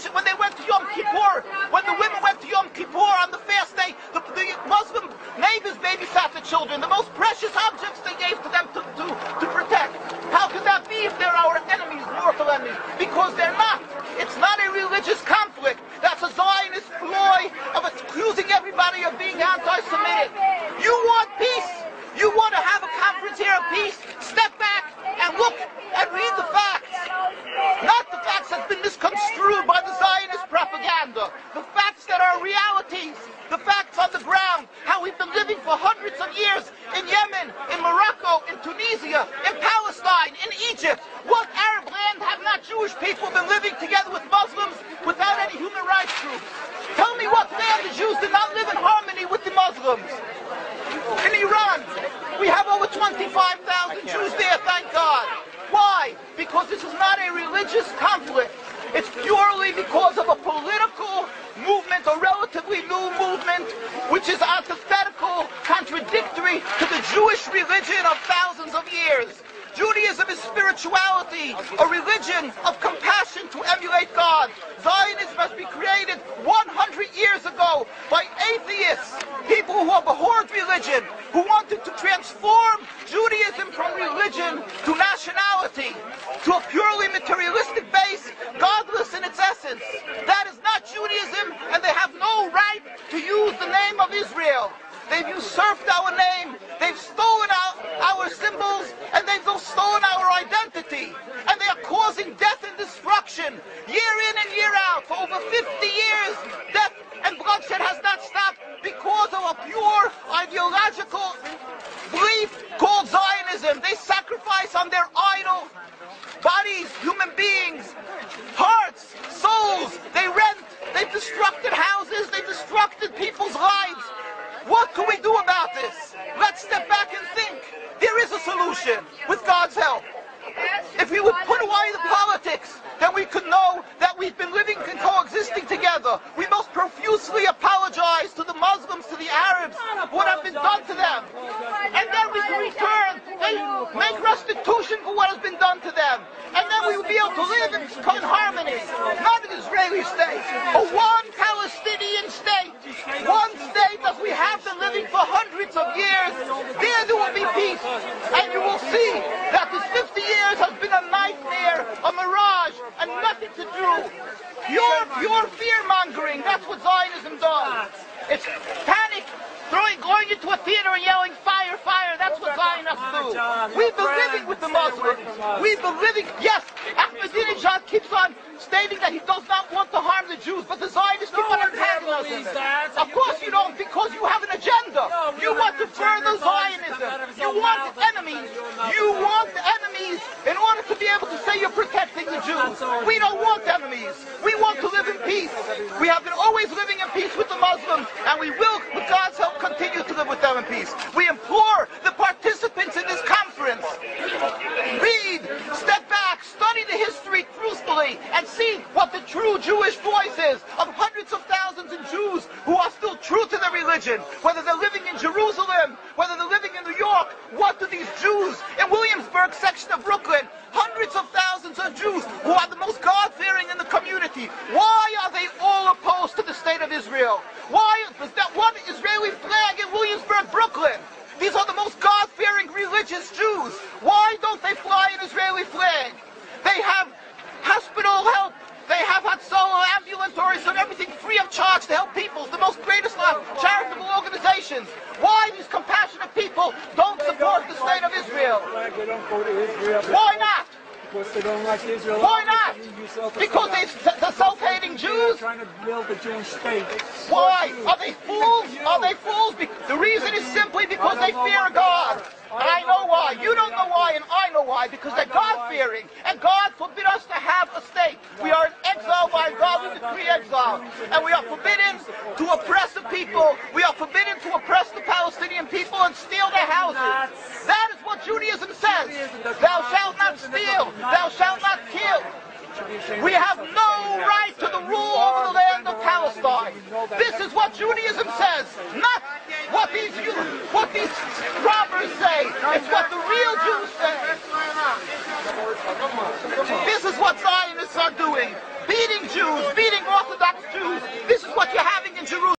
when they went to Yom Kippur, when the women went to Yom Kippur on the fast day, the Muslim neighbors babysat the children, the most precious objects they gave to them to protect. How could that be if they're our enemies, mortal enemies? Because they're not. It's not a religious conflict. That's a Zionist ploy of accusing everybody of being anti-Semitic. You want peace? You want to have a conference here of peace? Step back and look and read the facts. Not the facts that's been misconstrued by the Zionist propaganda. The facts that are realities. The facts on the ground. How we've been living for hundreds of years in Yemen, in Morocco, in Tunisia, in Palestine, in Egypt. What Arab land have not Jewish people been living together with Muslims without any human rights groups? Tell me what land the Jews did not live in harmony with the Muslims. In Iran, we have over 25,000 Jews there, thank God. Why? Because this is not a religious conflict. It's purely because of a political movement, a relatively new movement, which is antithetical, contradictory to the Jewish religion of thousands of years. Judaism is spirituality, a religion of compassion to emulate God. Zionism must be created 100 years ago by atheists, people who abhorred religion, who wanted to transform Judaism from religion to nationality, to a purely materialistic base, godless in its essence. That is not Judaism, and they have no right to use the name of Israel. They've usurped our name, they've stolen our symbols, and they've stolen our identity. And they are causing death and destruction, year in and year out. For over 50 years, death and bloodshed has not stopped because of a pure ideological belief called Zionism. They sacrifice on their idol bodies, human beings, hearts, souls. They rent, they've destructed houses, they've destructed people's lives. What can we do about this? Let's step back and think. There is a solution with God's help. If we would put away the politics, then we could know that we've been living and coexisting together. We most profusely apologize to the Muslims, to the Arabs, what has been done to them. And then we can return and make restitution for what has been done to them. And then we will be able to live in harmony. Not an Israeli state, a one Palestinian state. One state as we have been living for hundreds of years. There will be peace. And you will see that this 50 years has been a nightmare, a mirage, and nothing to do. Pure fear-mongering, that's what Zionism does. It's panic, going into a theater and yelling, fire, fire, that's what Zionists do. We've been living with the Muslims. We've been living, yes, Ahmadinejad keeps on stating that he does not want to harm the Jews, but the Zionists keep on antagonizing them. Of course you don't, because you have an agenda. You want to further Zionism. You want enemies. You want enemies in order to be able to say you're protecting the Jews. We don't want enemies. We want to live in peace. We have been always living in peace with the Muslims, and we will, with God's help, continue to live with them in peace. We implore the participants in this conference, read, step back, study the history truthfully, and see what the true Jewish voice is of hundreds of thousands of Jews who are still true to their religion, whether they're living in Jerusalem, whether they're living in New York. What do these Jews in Williamsburg section of Brooklyn, hundreds of thousands of Jews who are the most God-fearing in the community, why are they all opposed to the state of Israel? Why is that one Israeli flag in Williamsburg, Brooklyn? These are the most God-fearing religious Jews. Why don't they fly an Israeli flag? They have hospital help. They have Hatzalah, ambulatories, and everything free of charge to help people. The most greatest charitable organizations. Why these compassionate people don't support the state of Israel? They don't go to Israel. Why not? Because they don't like Israel. Why not? Because they're self-hating Jews? They're trying to build a Jewish state. Why? Are they fools? Are they fools? The reason is simply because they fear God. And I know why. You don't know why, and I know why. Because they're God-fearing. And God forbid us to have a state. We are in exile by God. We decree exile. And we are forbidden to oppress the people. We are forbidden to oppress the Palestinian people and steal their houses. That is what Judaism says. Thou shalt not steal. Thou shalt not kill. We have no right to the rule over the land of Palestine. This is what Judaism says, not what these robbers say. It's what the real Jews say. This is what Zionists are doing.